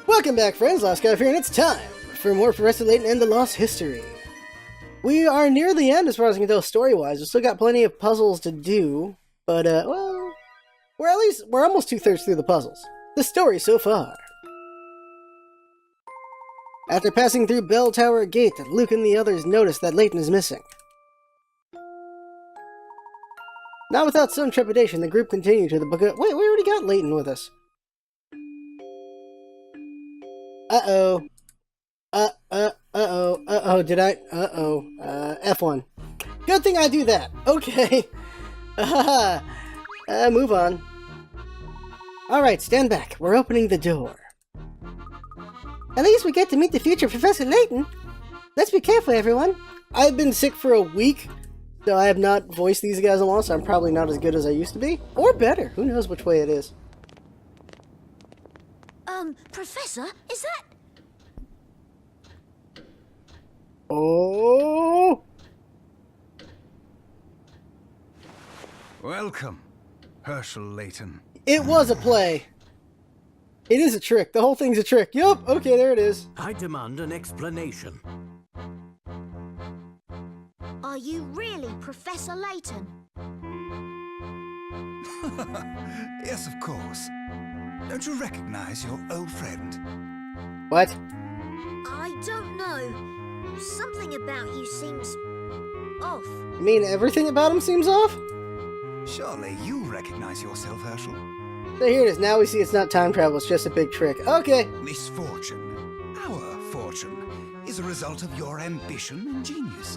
Welcome back, friends. LostScarf here, and it's time for more Professor Layton and the Lost History. We are near the end as far as I can tell story-wise. We've still got plenty of puzzles to do, but, well, we're almost 2/3 through the puzzles. The story so far. After passing through Bell Tower Gate, Luke and the others notice that Layton is missing. Not without some trepidation, the group continued to the book. Wait, we already got Layton with us. Uh-oh. Did I? F1. Good thing I do that. Okay. Move on. Alright, stand back. We're opening the door. At least we get to meet the future Professor Layton. Let's be careful, everyone. I've been sick for a week, so I have not voiced these guys in a while, so I'm probably not as good as I used to be. Or better. Who knows which way it is. Professor, is that... Oh! Welcome, Herschel Layton. It was a play. It is a trick. The whole thing's a trick. Yup. Okay, there it is. I demand an explanation. Are you really Professor Layton? Yes, of course. Don't you recognize your old friend? What? I don't know. Something about you seems... off. You mean everything about him seems off? Surely you recognize yourself, Herschel. So here it is. Now we see it's not time travel. It's just a big trick. Okay. Misfortune, our fortune, is a result of your ambition and genius.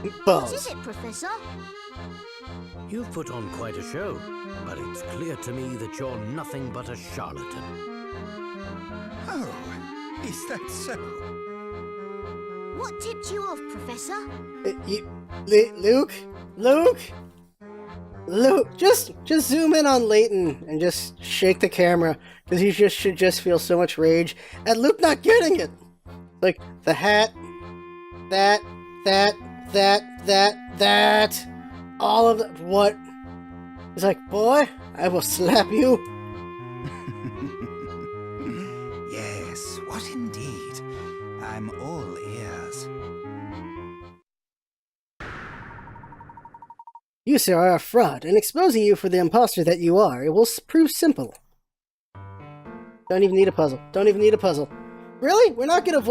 What Balls. is it, Professor? You've put on quite a show, but it's clear to me that you're nothing but a charlatan. Oh, is that so? What tipped you off, Professor? Luke, just zoom in on Layton and just shake the camera, because he should just feel so much rage at Luke not getting it. Like, the hat, that, all of the, what? He's like, boy, I will slap you. Yes, what indeed? I'm all ears. You, sir, are a fraud, and exposing you for the imposter that you are, it will prove simple. Don't even need a puzzle. Don't even need a puzzle. Really? We're not gonna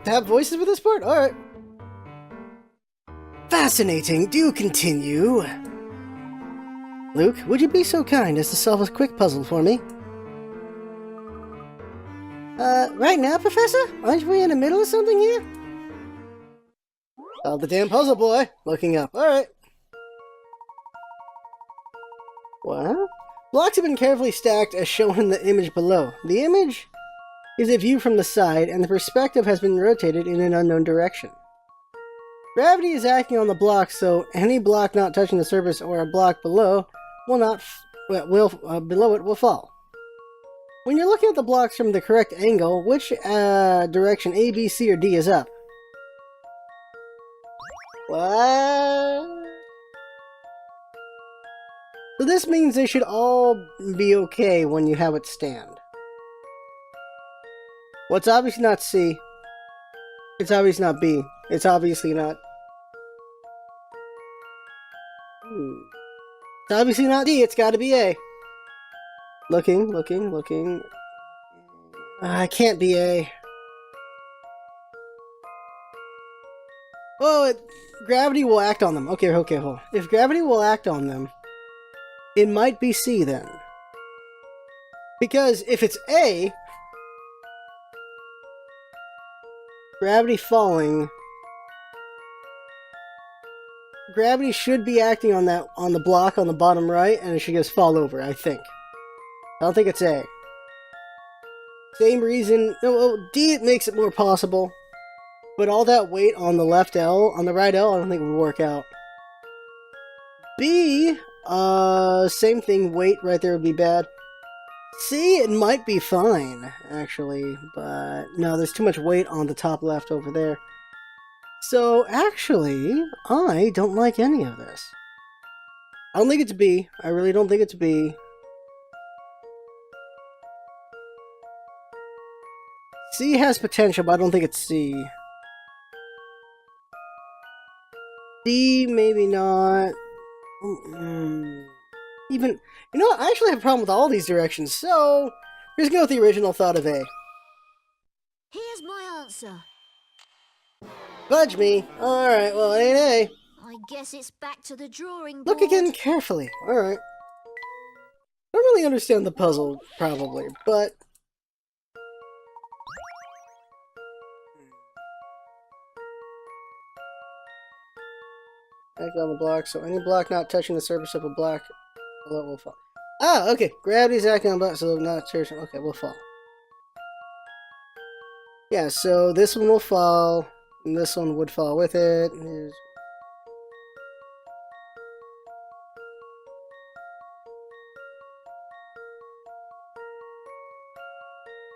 have voices for this part? Alright. Fascinating. Do continue. Luke, would you be so kind as to solve a quick puzzle for me? Right now, Professor? Aren't we in the middle of something here? Solve the damn puzzle, boy. Looking up. Alright. What? Blocks have been carefully stacked as shown in the image below. The image is a view from the side, and the perspective has been rotated in an unknown direction. Gravity is acting on the block, so any block not touching the surface or a block below below it will fall. When you're looking at the blocks from the correct angle, which direction A, B, C, or D is up? What? So this means they should all be okay when you have it stand. Well, it's obviously not C. It's obviously not B. It's obviously not... It's obviously not D. It's gotta be A. Looking. It can't be A. Oh, gravity will act on them. Okay, hold on. If gravity will act on them, it might be C then. Because if it's A, gravity falling, gravity should be acting on the block on the bottom right, and it should just fall over, I think. I don't think it's A. Same reason, no, D, it makes it more possible, but all that weight on the left L, on the right L, I don't think would work out. B, same thing, weight right there would be bad. C, it might be fine, actually, but no, there's too much weight on the top left over there. So, actually, I don't like any of this. I don't think it's B. I really don't think it's B. C has potential, but I don't think it's C. D, maybe not. Even, you know what? I actually have a problem with all these directions, so we're just going with the original thought of A. Here's my answer. Fudge me. Alright, well, it ain't A. I guess it's back to the drawing board. Look again carefully. Alright. I don't really understand the puzzle, probably, but... Back on the block, so any block not touching the surface of a block below will fall. Ah, okay. Gravity's acting on block, so not touching. Okay, we'll fall. Yeah, so this one will fall, and this one would fall with it. Here's...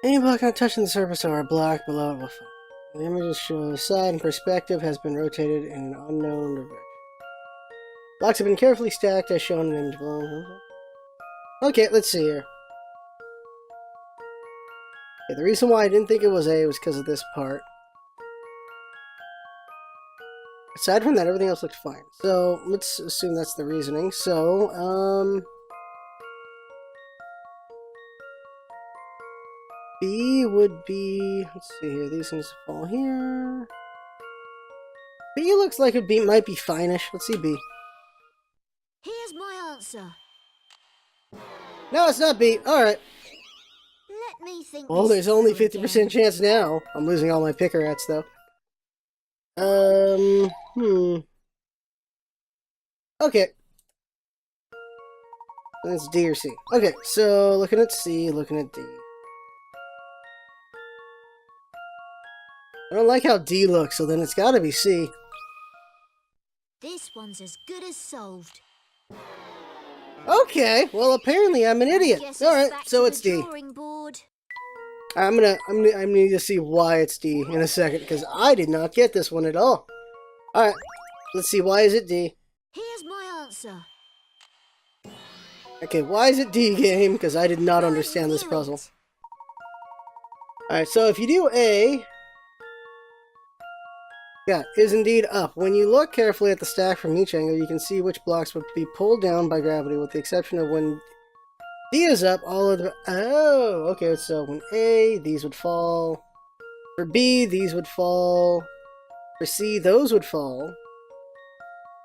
Any block not touching the surface of our block below it will fall. The images show the side and perspective has been rotated in an unknown direction. Blocks have been carefully stacked as shown in the image below. Okay, let's see here. Okay, the reason why I didn't think it was A was because of this part. Aside from that, everything else looks fine. So, let's assume that's the reasoning. So, B would be... Let's see here. These things fall here. B looks like it might be fine-ish. Let's see B. Here's my answer. No, it's not B. Alright. Let me think. Well, this there's only through 50% again. chance now. I'm losing all my picker rats, though. Okay. That's D or C. Okay, so looking at C, looking at D. I don't like how D looks, so then it's gotta be C. This one's as good as solved. Okay, well apparently I'm an idiot. Guess it's Alright, back so to it's the D. drawing board. I'm gonna need to see why it's D in a second, because I did not get this one at all. Alright, let's see, why is it D? Here's my answer. Okay, why is it D, game? Because I did not I understand this knew puzzle. it. Alright, so if you do A... Yeah, is indeed up. When you look carefully at the stack from each angle, you can see which blocks would be pulled down by gravity, with the exception of when D is up, all of the... Oh, okay, so when A, these would fall. For B, these would fall. For C, those would fall.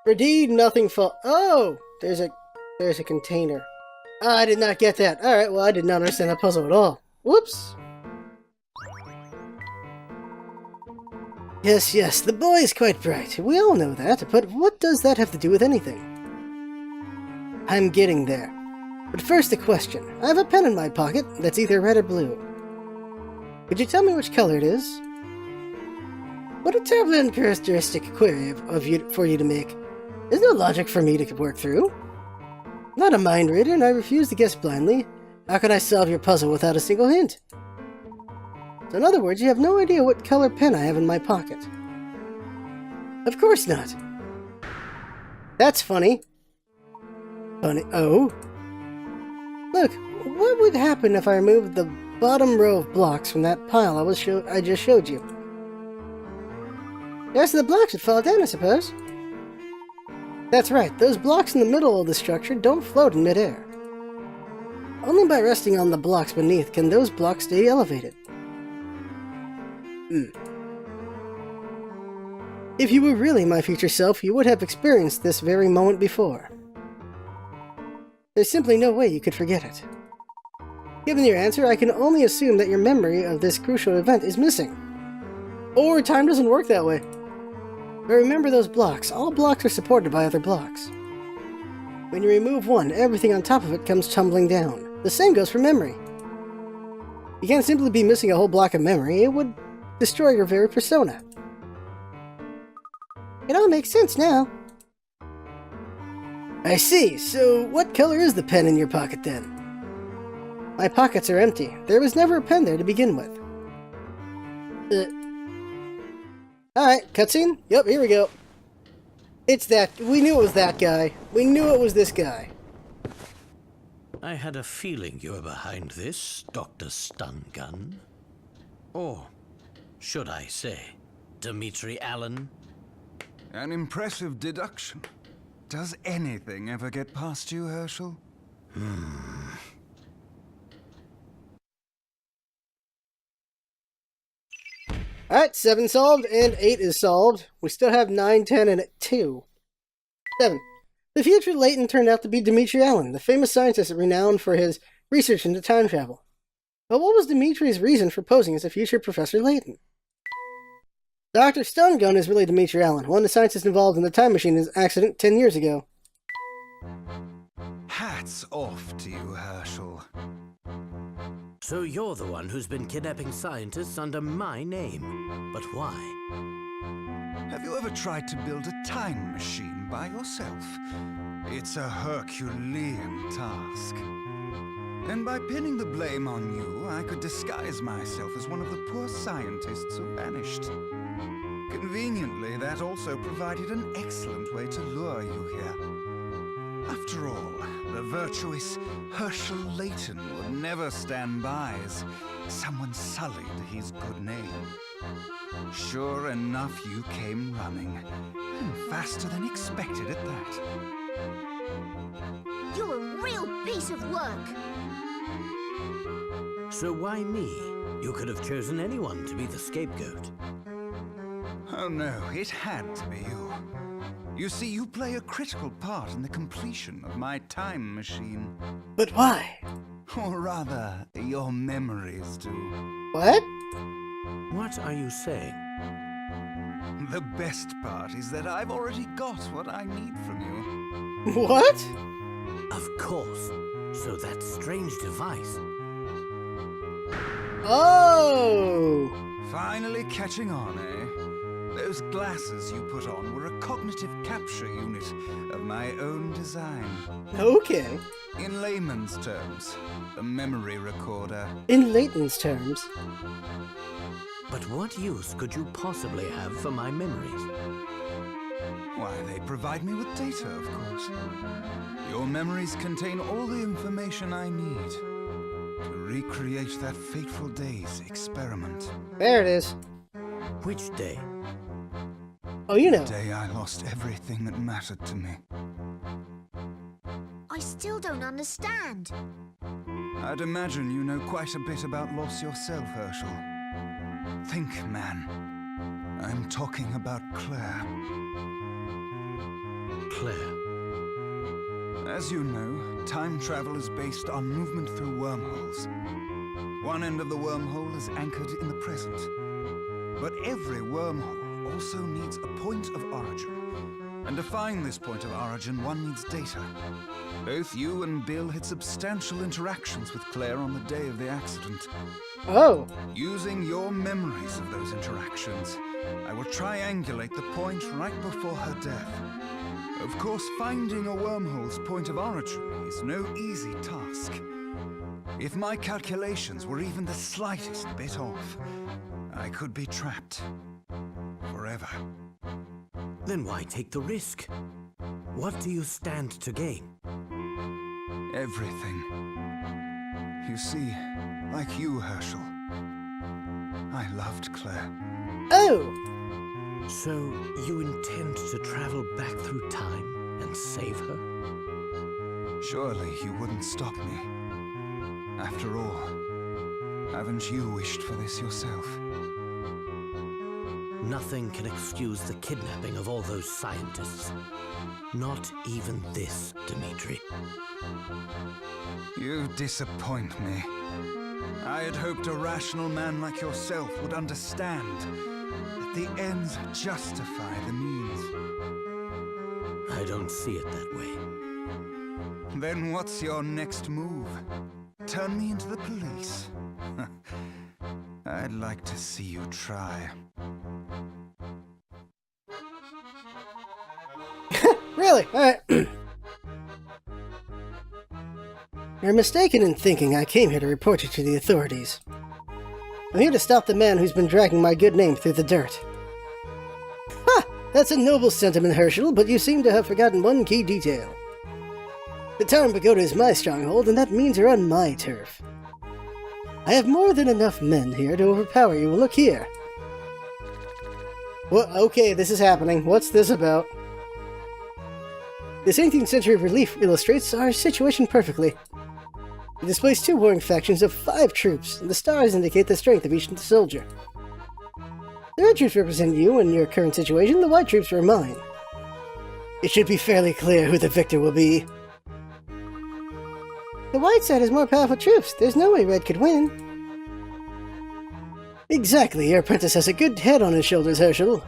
For D, nothing fall... Oh! There's a container. I did not get that. Alright, well, I did not understand that puzzle at all. Whoops! Yes, the boy is quite bright. We all know that, but what does that have to do with anything? I'm getting there. But first a question. I have a pen in my pocket that's either red or blue. Could you tell me which color it is? What a terribly uncharacteristic query for you to make. There's no logic for me to work through. I'm not a mind reader, and I refuse to guess blindly. How could I solve your puzzle without a single hint? So in other words, you have no idea what color pen I have in my pocket. Of course not. That's funny. Funny. Oh. Look, what would happen if I removed the bottom row of blocks from that pile I just showed you? The rest of the blocks would fall down, I suppose. That's right, those blocks in the middle of the structure don't float in midair. Only by resting on the blocks beneath can those blocks stay elevated. If you were really my future self, you would have experienced this very moment before. There's simply no way you could forget it. Given your answer, I can only assume that your memory of this crucial event is missing. Or time doesn't work that way. But remember those blocks. All blocks are supported by other blocks. When you remove one, everything on top of it comes tumbling down. The same goes for memory. You can't simply be missing a whole block of memory. It would destroy your very persona. It all makes sense now. I see. So what color is the pen in your pocket then? My pockets are empty. There was never a pen there to begin with. Alright, cutscene? Yep, here we go. It's that. We knew it was that guy. We knew it was this guy. I had a feeling you were behind this, Dr. Stun Gun. Or should I say, Dimitri Allen? An impressive deduction. Does anything ever get past you, Herschel? Alright, 7 solved, and 8 is solved. We still have 9, 10, and 2. 7. The future Layton turned out to be Dimitri Allen, the famous scientist renowned for his research into time travel. But what was Dimitri's reason for posing as a future Professor Layton? Dr. Stonegun is really Dimitri Allen, one of the scientists involved in the time machine accident 10 years ago. Hats off to you, Herschel. So you're the one who's been kidnapping scientists under my name. But why? Have you ever tried to build a time machine by yourself? It's a Herculean task. And by pinning the blame on you, I could disguise myself as one of the poor scientists who vanished. Conveniently, that also provided an excellent way to lure you here. After all, the virtuous Herschel Layton would never stand by as someone sullied his good name. Sure enough, you came running, and faster than expected at that. You're a real piece of work. So why me? You could have chosen anyone to be the scapegoat. Oh no, it had to be you. You see, you play a critical part in the completion of my time machine. But why? Or rather, your memories do. What? What are you saying? The best part is that I've already got what I need from you. What? Of course. So that strange device. Oh! Finally catching on, eh? Those glasses you put on were a cognitive capture unit of my own design. Okay. In layman's terms, a memory recorder. In Layton's terms. But what use could you possibly have for my memories? Why, they provide me with data, of course. Your memories contain all the information I need to recreate that fateful day's experiment. There it is. Which day? Oh, you know. The day I lost everything that mattered to me. I still don't understand. I'd imagine you know quite a bit about loss yourself, Herschel. Think, man. I'm talking about Claire. Claire. As you know, time travel is based on movement through wormholes. One end of the wormhole is anchored in the present. But every wormhole also needs a point of origin. And to find this point of origin, one needs data. Both you and Bill had substantial interactions with Claire on the day of the accident. Oh. Using your memories of those interactions, I will triangulate the point right before her death. Of course, finding a wormhole's point of origin is no easy task. If my calculations were even the slightest bit off, I could be trapped. Forever. Then why take the risk? What do you stand to gain? Everything. You see, like you, Herschel, I loved Claire. Oh! So you intend to travel back through time and save her? Surely you wouldn't stop me. After all, haven't you wished for this yourself? Nothing can excuse the kidnapping of all those scientists. Not even this, Dimitri. You disappoint me. I had hoped a rational man like yourself would understand that the ends justify the means. I don't see it that way. Then what's your next move? Turn me into the police? I'd like to see you try. Really? Alright. You're mistaken in thinking I came here to report you to the authorities. I'm here to stop the man who's been dragging my good name through the dirt. Ha! That's a noble sentiment, Herschel, but you seem to have forgotten one key detail. The Town Pagoda is my stronghold, and that means you're on my turf. I have more than enough men here to overpower you. Look here. Well, okay, this is happening. What's this about? This 18th century relief illustrates our situation perfectly. It displays 2 warring factions of 5 troops, and the stars indicate the strength of each soldier. The red troops represent you in your current situation, the white troops are mine. It should be fairly clear who the victor will be. The white side has more powerful troops. There's no way red could win. Exactly, your apprentice has a good head on his shoulders, Herschel.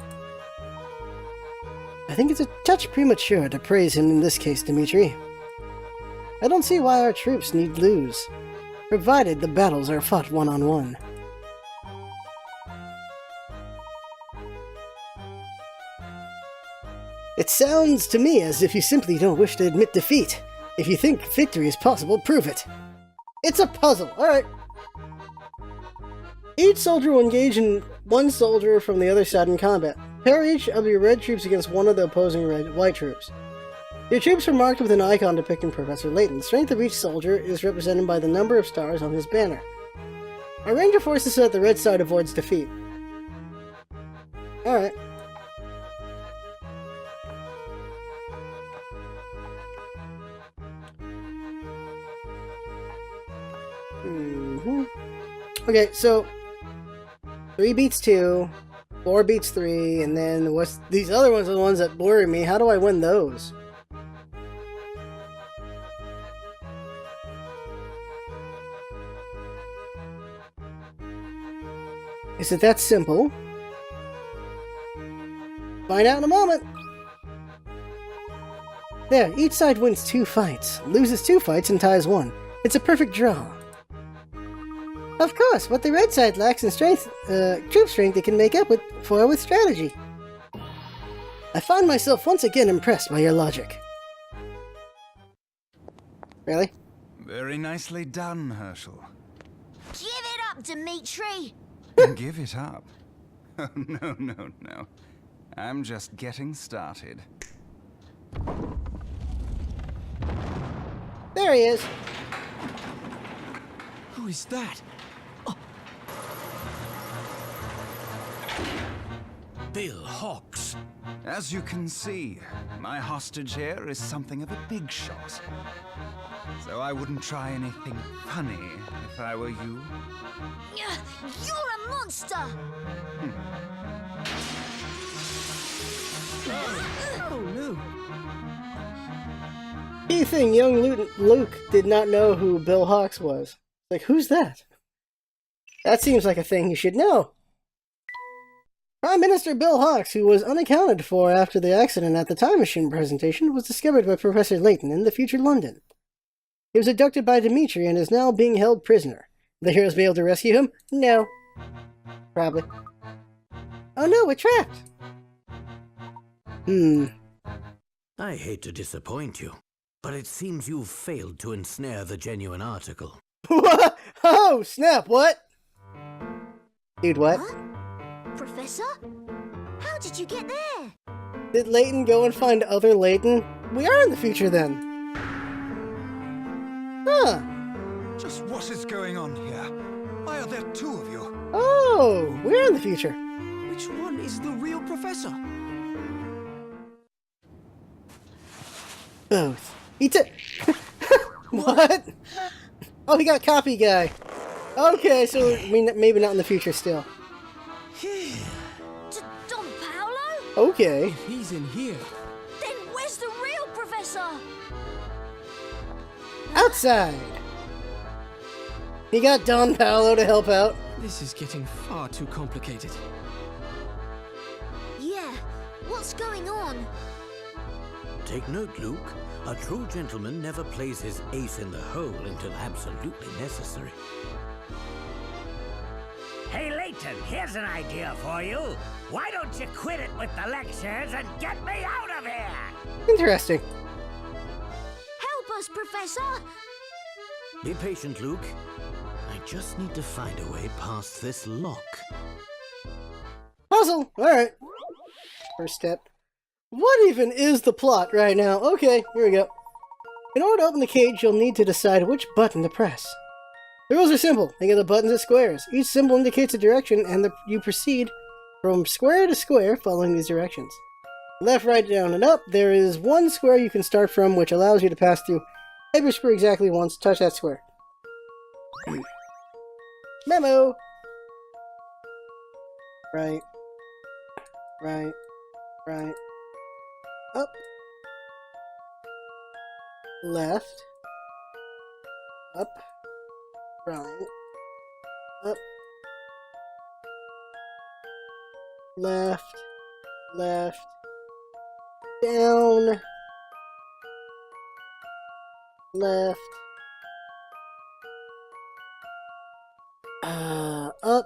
I think it's a touch premature to praise him in this case, Dimitri. I don't see why our troops need lose, provided the battles are fought one-on-one. It sounds to me as if you simply don't wish to admit defeat. If you think victory is possible, prove it. It's a puzzle, alright. Each soldier will engage in one soldier from the other side in combat. Pair each of your red troops against one of the opposing white troops. Your troops are marked with an icon depicting Professor Layton. The strength of each soldier is represented by the number of stars on his banner. Our ranger forces so that the red side avoids defeat. Alright. Okay, so 3 beats 2, 4 beats 3, and then what's these other ones are the ones that worry me. How do I win those? Is it that simple? Find out in a moment. There, each side wins 2 fights, loses 2 fights, and ties 1. It's a perfect draw. Of course, what the red side lacks in strength, troop strength, it can make up for with strategy. I find myself once again impressed by your logic. Really? Very nicely done, Herschel. Give it up, Dimitri! Give it up? Oh, no. I'm just getting started. There he is. Who is that? Bill Hawks. As you can see, my hostage here is something of a big shot. So I wouldn't try anything funny if I were you. You're a monster! Oh no. Key thing, young Luke did not know who Bill Hawks was. Like, who's that? That seems like a thing you should know. Prime Minister Bill Hawks, who was unaccounted for after the accident at the time machine presentation, was discovered by Professor Layton in the future London. He was abducted by Dimitri and is now being held prisoner. Will the heroes be able to rescue him? No. Probably. Oh no, we're trapped! I hate to disappoint you, but it seems you've failed to ensnare the genuine article. What? Oh, snap, what? Dude, what? Huh? Professor? How did you get there? Did Layton go and find other Layton? We are in the future then. Huh. Just what is going on here? Why are there 2 of you? Oh, we're in the future. Which one is the real professor? Both. He took... What? Oh, he got copy guy. Okay, so maybe not in the future still. Don Paolo? Okay. He's in here. Then where's the real professor? Outside. He got Don Paolo to help out. This is getting far too complicated. Yeah, what's going on? Take note, Luke. A true gentleman never plays his ace in the hole until absolutely necessary. Hey, Layton, here's an idea for you. Why don't you quit it with the lectures and get me out of here? Interesting. Help us, Professor! Be patient, Luke. I just need to find a way past this lock. Puzzle! Alright. First step. What even is the plot right now? Okay, here we go. In order to open the cage, you'll need to decide which button to press. The rules are simple. Think of the buttons as squares. Each symbol indicates a direction, and you proceed from square to square following these directions. Left, right, down, and up. There is one square you can start from, which allows you to pass through every square exactly once. Touch that square. Memo! Right. Right. Right. Up. Left. Up. Right. Up. Left. Left. Down. Left. Up.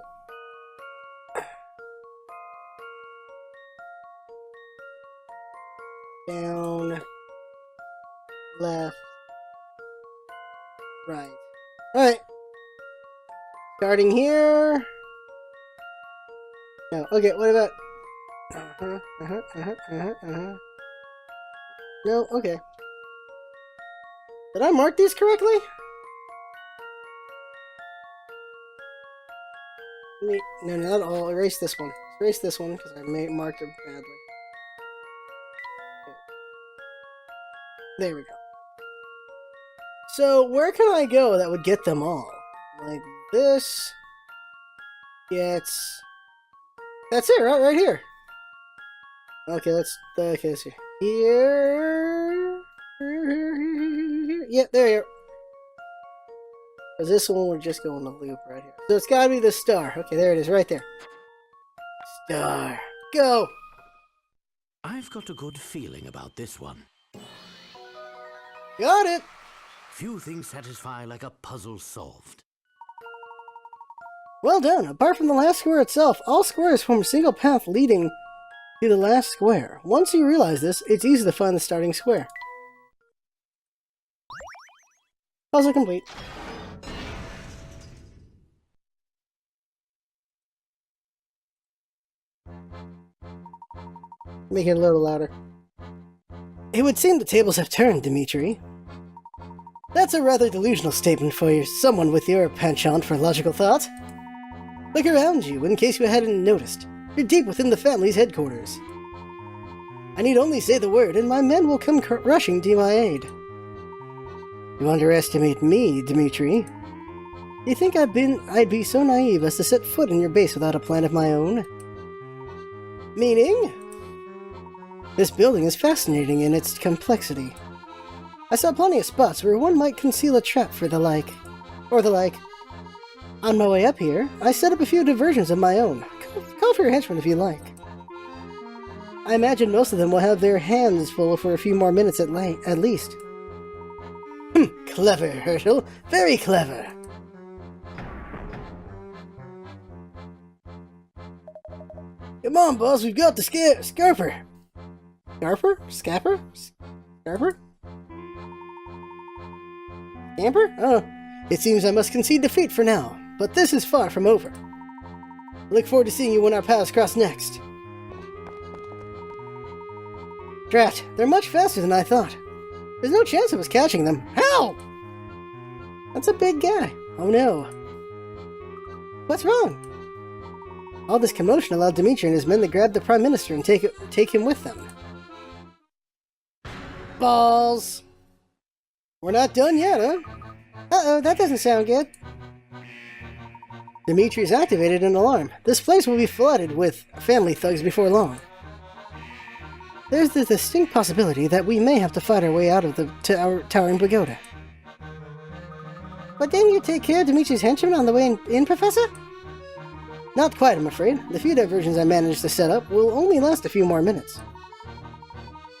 Down. Left. Right. Alright. Starting here. No. Okay, what about... No, okay. Did I mark these correctly? Wait, no, not all. Erase this one. Erase this one, because I marked it badly. Okay. There we go. So, where can I go that would get them all? Like, this gets... That's it, right here. Okay, let's see. Here... Yep, there you are. Because this one we're just going to loop right here. So it's gotta be the star. Okay, there it is, right there. Star. Go! I've got a good feeling about this one. Got it! Few things satisfy like a puzzle solved. Well done. Apart from the last square itself, all squares form a single path leading to the last square. Once you realize this, it's easy to find the starting square. Puzzle complete. Make it a little louder. It would seem the tables have turned, Dimitri. That's a rather delusional statement for someone with your penchant for logical thought. Look around you, in case you hadn't noticed. You're deep within the family's headquarters. I need only say the word, and my men will come rushing to my aid. You underestimate me, Dimitri. You think I'd be so naive as to set foot in your base without a plan of my own? Meaning? This building is fascinating in its complexity. I saw plenty of spots where one might conceal a trap for the like. On my way up here, I set up a few diversions of my own. Call for your henchmen if you like. I imagine most of them will have their hands full for a few more minutes at least. Clever, Herschel. Very clever. Come on, boss. We've got the Scarper. Scarper? Scapper? Scarper? Scamper? Oh, it seems I must concede defeat for now, but this is far from over. I look forward to seeing you when our paths cross next. Drat, they're much faster than I thought. There's no chance of us catching them. How? That's a big guy. Oh no. What's wrong? All this commotion allowed Dimitri and his men to grab the Prime Minister and take him with them. Balls! We're not done yet, huh? Uh-oh, that doesn't sound good. Dimitri's activated an alarm. This place will be flooded with family thugs before long. There's the distinct possibility that we may have to fight our way out of the our towering pagoda. But didn't you take care of Dimitri's henchmen on the way in, Professor? Not quite, I'm afraid. The few diversions I managed to set up will only last a few more minutes.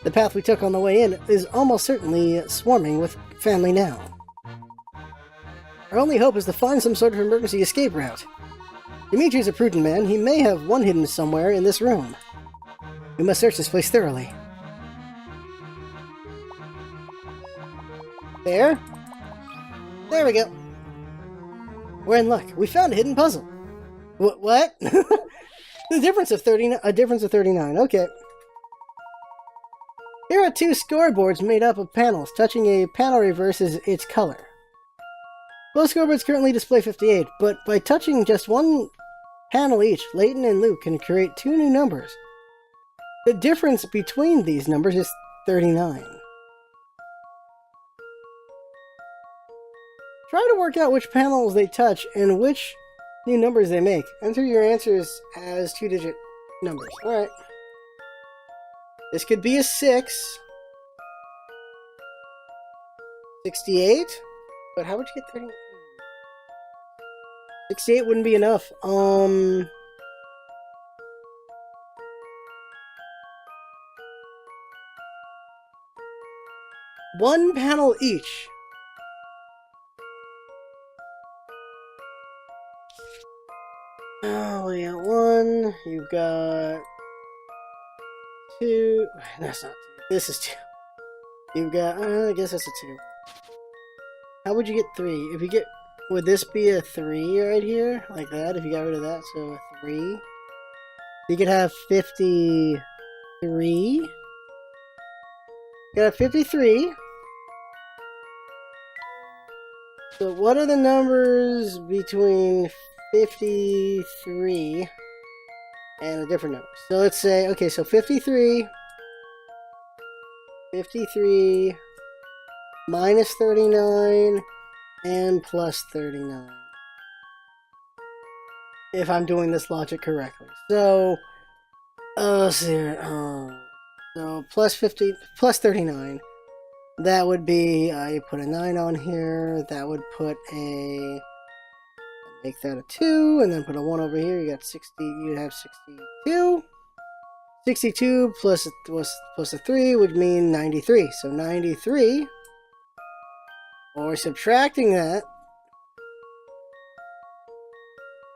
The path we took on the way in is almost certainly swarming with family now. Our only hope is to find some sort of emergency escape route. Dimitri's a prudent man. He may have one hidden somewhere in this room. We must search this place thoroughly. There? There we go. We're in luck. We found a hidden puzzle. What? A difference of 39. Okay. Here are two scoreboards made up of panels. Touching a panel reverses its color. Both scoreboards currently display 58, but by touching just one panel each, Layton and Luke can create 2 new numbers. The difference between these numbers is 39. Try to work out which panels they touch and which new numbers they make. Enter your answers as 2-digit numbers. Alright. This could be a 6. 68? But how would you get 30? 68 wouldn't be enough. One panel each. Oh, we got 1. You've got 2. That's not 2. This is 2. You've got, I guess that's a 2. How would you get 3? If you get, would this be a 3 right here? Like that, if you got rid of that, so a 3. You could have 53. You got 53. So what are the numbers between 53 and a different number? So let's say, okay, so 53 minus 39 and plus 39. If I'm doing this logic correctly. So, let's see here. So plus 39. That would be, you put a 9 on here. That would put a, make that a 2, and then put a 1 over here. You got 60, you have 62. 62 plus a 3 would mean 93. So 93, or subtracting that.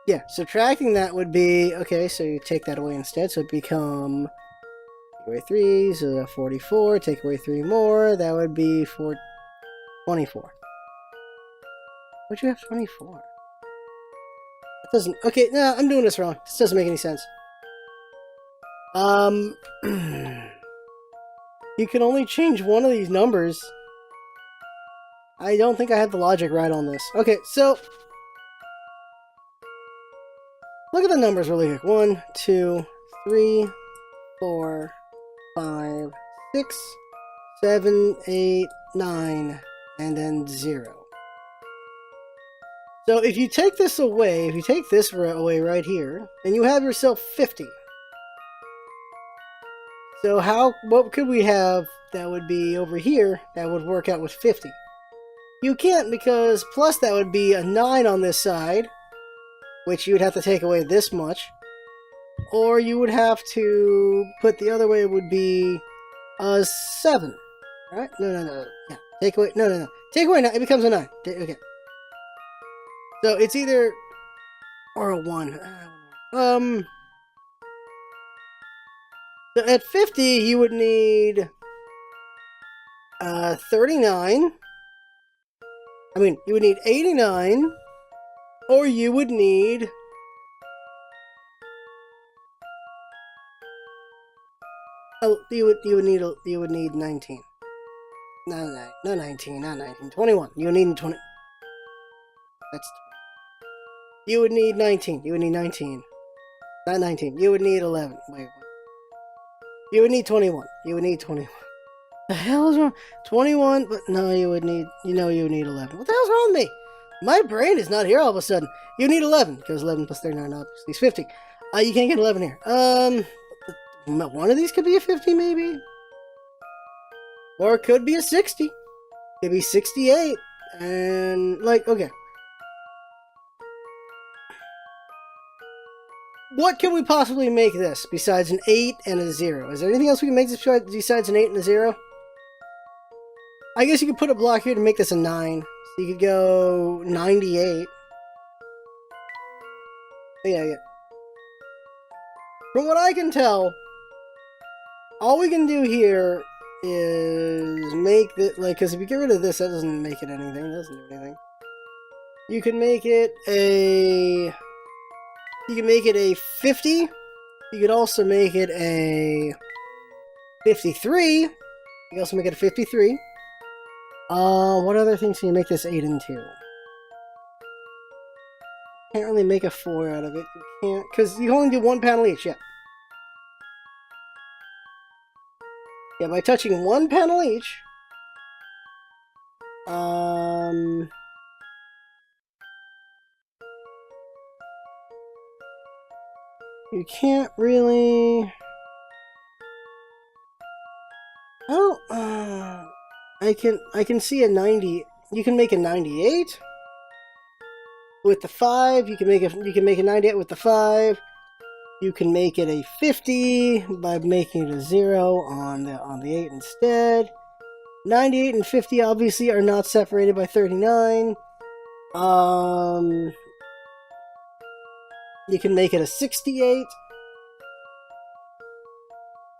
Yeah, subtracting that would be, okay, so you take that away instead. So it become, take away 3, so 44. Take away 3 more, that would be 24. What'd you have 24? That doesn't, okay, no, I'm doing this wrong. This doesn't make any sense. You can only change one of these numbers. I don't think I had the logic right on this. Okay, so look at the numbers really quick. 1, 2, 3, 4, 5, 6, 7, 8, 9, and then 0. So if you take this away, if you take this away right here, then you have yourself 50. So what could we have that would be over here that would work out with 50? You can't, because plus that would be a 9 on this side, which you would have to take away this much. Or you would have to put the other way, would be a 7. Right? No. Yeah. Take away, no. Take away 9, it becomes a 9. Okay. So it's either, or a 1. So at 50, you would need 39. I mean, you would need 89, or you would need you would need 19. No, 19, not 19. 21. You would need 20. That's 20. You would need 19. You would need 19. Not 19. You would need 11. Wait, what? You would need 21. You would need 21. The hell is wrong? 21, but no, you would need, you would need 11. What the hell's wrong with me? My brain is not here all of a sudden. You need 11, because 11 plus 39 obviously is 50. You can't get 11 here. One of these could be a 50, maybe? Or it could be a 60. It could be 68. And, okay. What can we possibly make this besides an 8 and a 0? Is there anything else we can make this besides an 8 and a 0? I guess you could put a block here to make this a 9. So you could go 98. Yeah. From what I can tell, all we can do here is make it, because if you get rid of this, that doesn't make it anything. It doesn't do anything. You can make it a 50. You could also make it a 53. You can also make it a 53. What other things can you make this 8 into? Can't really make a 4 out of it. You can't, because you only do 1 panel each, yeah. Yeah, by touching 1 panel each, you can't really... Oh, I can see a 90. You can make a 98 with the 5. You can make a 98 with the 5. You can make it a 50 by making it a 0 on the 8 instead. 98 and 50 obviously are not separated by 39. You can make it a 68.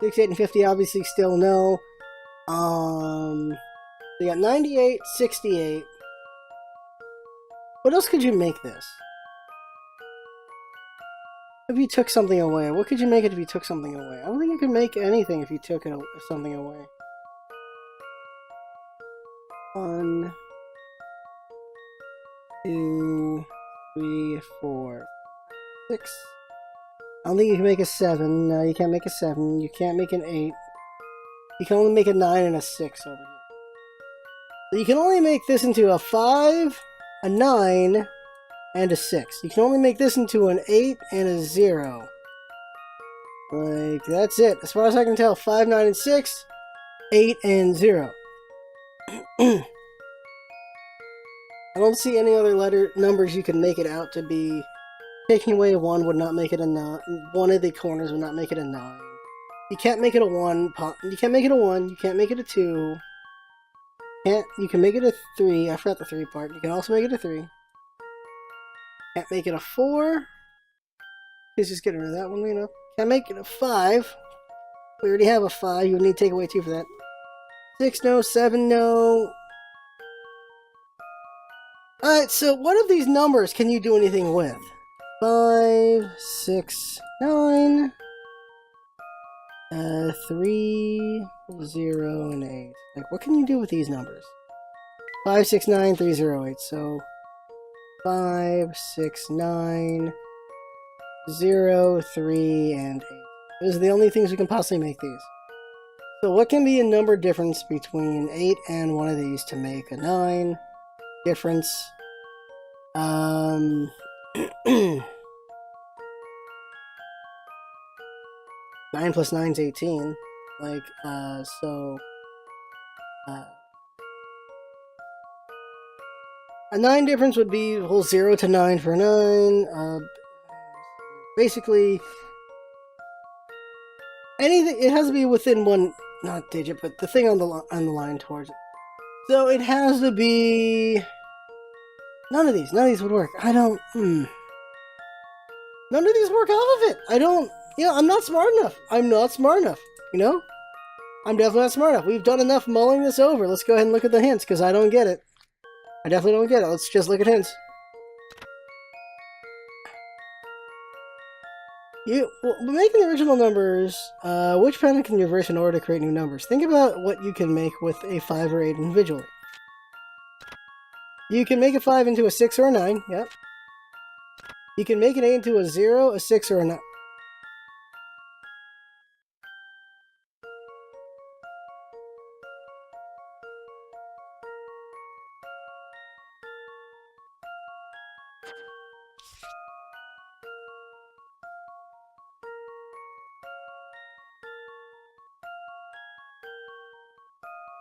68 and 50 obviously still no. You got 98, 68. What else could you make this? If you took something away, what could you make it if you took something away? I don't think you could make anything if you took something away. 1, 2, 3, 4, 6. I don't think you can make a 7. No, you can't make a 7. You can't make an 8. You can only make a 9 and a 6 over here. So you can only make this into a 5, a 9, and a 6. You can only make this into an 8 and a 0. Like, that's it. As far as I can tell, 5, 9, and 6, 8, and 0. I don't see any other numbers you can make it out to be. Taking away 1 would not make it a 9. One of the corners would not make it a 9. You can't make it a 1. You can't make it a 1. You can't make it a 2. You can make it a 3. I forgot the 3 part. You can also make it a 3. Can't make it a 4. Let's just get rid of that one, you know. Can't make it a 5. We already have a 5. You would need to take away 2 for that. 6, no. 7, no. Alright, so what of these numbers can you do anything with? 5, 6, 9, 3, 0, and 8. Like, what can you do with these numbers? 5, 6, 9, 3, 0, 8. So, 5, 6, 9, 0, 3, and 8. Those are the only things we can possibly make these. So, what can be a number difference between 8 and one of these to make a 9 difference? 9 plus 9 is 18. Like, so... a 9 difference would be a whole 0 to 9 for 9. Basically, anything, it has to be within one, not digit, but the thing on the line towards it. So it has to be... None of these would work. I don't... None of these work off of it. I don't... You know, I'm not smart enough. I'm not smart enough. You know? I'm definitely not smart enough. We've done enough mulling this over. Let's go ahead and look at the hints, because I don't get it. I definitely don't get it. Let's just look at hints. Making the original numbers, which pattern can you reverse in order to create new numbers? Think about what you can make with a 5 or 8 individually. You can make a 5 into a 6 or a 9, yep. You can make an 8 into a 0, a 6, or a 9.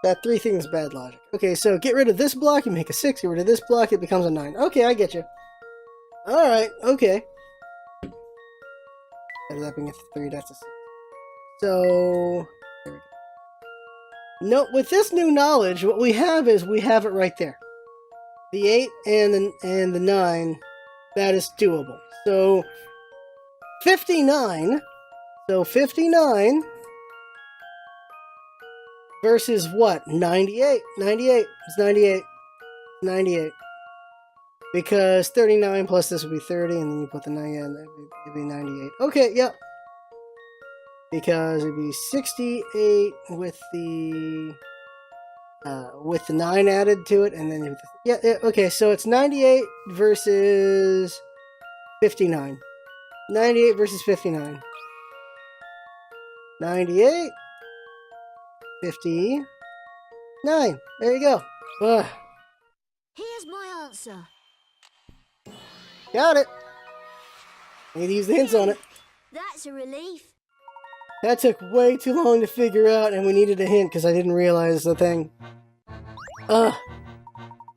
That 3 thing is bad logic. Okay, so get rid of this block, you make a 6. Get rid of this block, it becomes a 9. Okay, I get you. Alright, okay. That being a 3, that's a 6. So... There we go. No, with this new knowledge, what we have is we have it right there. The 8 and the 9, that is doable. So, 59. So, 59... versus what? 98. 98. It's 98. 98. Because 39 plus this would be 30, and then you put the 9 in, it'd be 98. Okay, yep. Because it'd be 68 with the 9 added to it, and then okay, so it's 98 versus 59. 98 versus 59. 98. 59. There you go. Ugh. Here's my answer. Got it. Need to use the hints on it. That's a relief. That took way too long to figure out, and we needed a hint because I didn't realize the thing.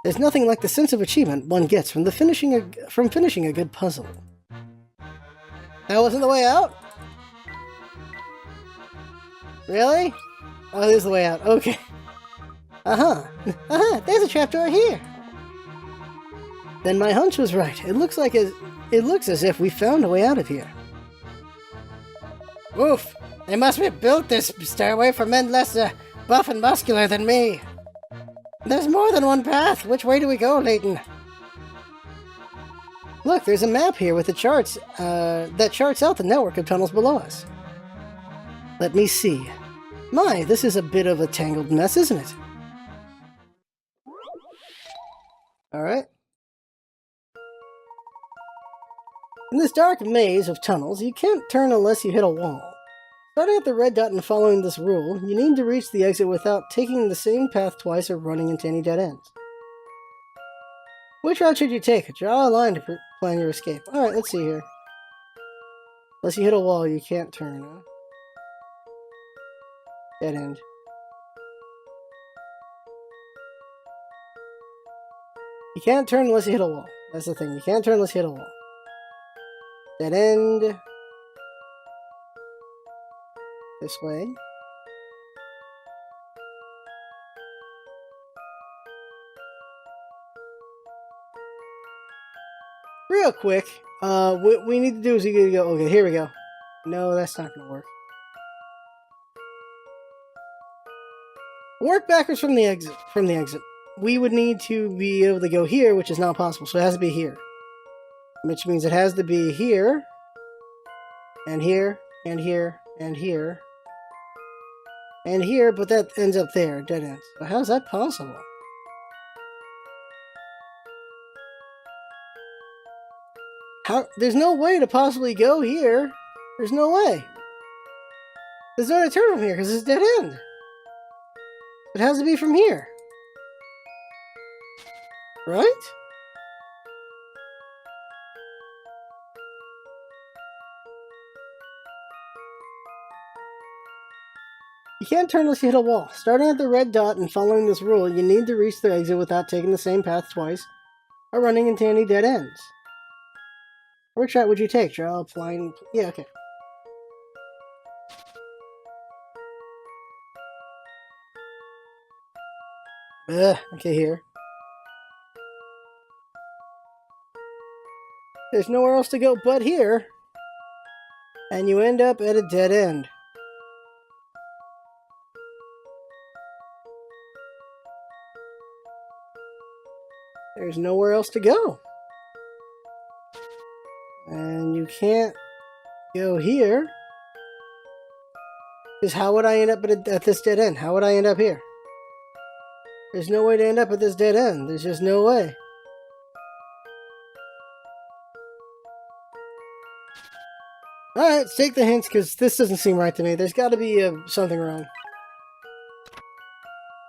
There's nothing like the sense of achievement one gets from finishing a good puzzle. That wasn't the way out? Really? Oh, there's the way out. Okay. There's a trapdoor here. Then my hunch was right. It looks as if we found a way out of here. Oof! They must have built this stairway for men less buff and muscular than me. There's more than one path. Which way do we go, Layton? Look, there's a map here with the charts that charts out the network of tunnels below us. Let me see. My, this is a bit of a tangled mess, isn't it? Alright. In this dark maze of tunnels, you can't turn unless you hit a wall. Starting at the red dot and following this rule, you need to reach the exit without taking the same path twice or running into any dead ends. Which route should you take? Draw a line to plan your escape. Alright, let's see here. Unless you hit a wall, you can't turn, huh? Dead end. You can't turn unless you hit a wall. That's the thing. You can't turn unless you hit a wall. Dead end. This way. Real quick, what we need to do is we gotta go. Okay, here we go. No, that's not gonna work. Work backwards from the exit. We would need to be able to go here, which is not possible. So it has to be here, which means it has to be here, and here, and here, and here, and here. But that ends up there, dead ends. So how's that possible? How? There's no way to possibly go here. There's no way. There's no way to turn from here because it's dead end. It has to be from here. Right? You can't turn unless you hit a wall. Starting at the red dot and following this rule, you need to reach the exit without taking the same path twice or running into any dead ends. Which route would you take? Draw a line. Yeah, okay. Okay, here. There's nowhere else to go but here. And you end up at a dead end. There's nowhere else to go. And you can't go here. Because how would I end up at this dead end? How would I end up here? There's no way to end up at this dead end. There's just no way. Alright, let's take the hints because this doesn't seem right to me. There's got to be something wrong.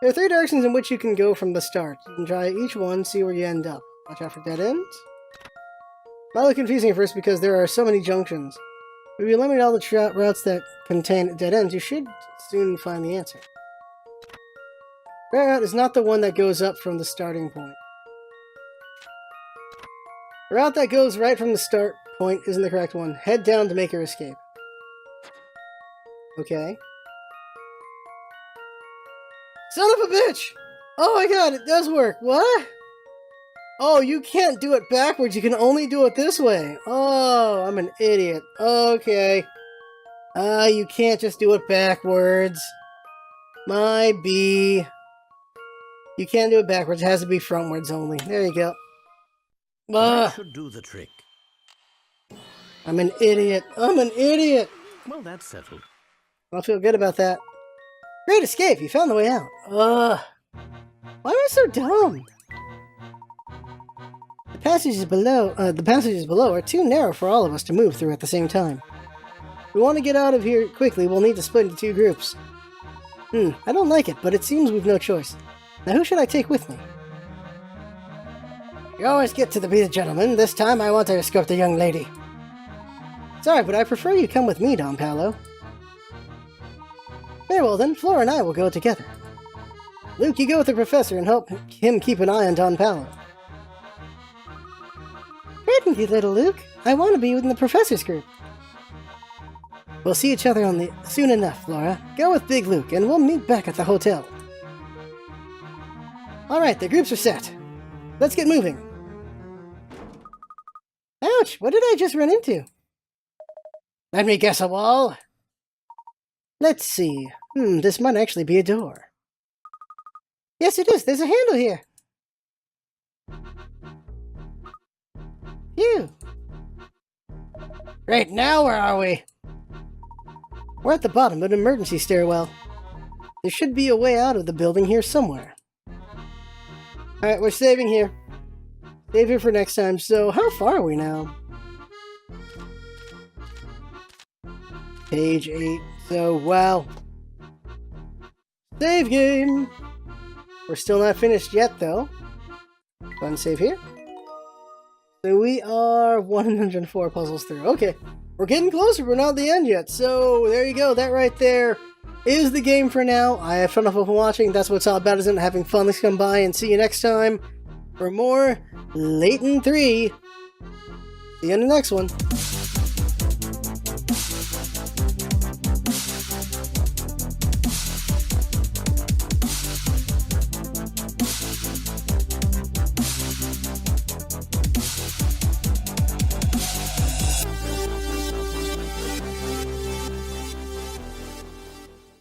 There are 3 directions in which you can go from the start. You can try each one, see where you end up. Watch out for dead ends. Might look confusing at first because there are so many junctions. If you eliminate all the routes that contain dead ends, you should soon find the answer. Right route is not the one that goes up from the starting point. The route that goes right from the start point isn't the correct one. Head down to make your escape. Okay. Son of a bitch! Oh my god, it does work. What? Oh, you can't do it backwards. You can only do it this way. Oh, I'm an idiot. Okay. You can't just do it backwards. My B. You can't do it backwards. It has to be frontwards only. There you go. That should do the trick. I'm an idiot. I'm an idiot. Well, that's settled. I feel good about that. Great escape. You found the way out. Why am I so dumb? passages below are too narrow for all of us to move through at the same time. If we want to get out of here quickly, we'll need to split into 2 groups. I don't like it, but it seems we've no choice. Now who should I take with me? You always get to be the gentleman. This time I want to escort the young lady. Sorry, but I prefer you come with me, Don Paolo. Very well then, Flora and I will go together. Luke, you go with the professor and help him keep an eye on Don Paolo. Certainly, little Luke. I want to be within the professor's group. We'll see each other soon enough, Flora. Go with Big Luke, and we'll meet back at the hotel. Alright, the groups are set. Let's get moving. Ouch, what did I just run into? Let me guess, a wall? Let's see. This might actually be a door. Yes, it is. There's a handle here. Phew. Right, now where are we? We're at the bottom of an emergency stairwell. There should be a way out of the building here somewhere. Alright, we're saving here. Save here for next time. So, how far are we now? Page 8. So, wow. Save game! We're still not finished yet, though. Go and save here. So we are 104 puzzles through. Okay, we're getting closer. We're not at the end yet. So there you go. That right there is the game for now. I have fun with watching. That's what it's all about, isn't it? Having fun. Let's come by and see you next time for more Layton 3. See you in the next one.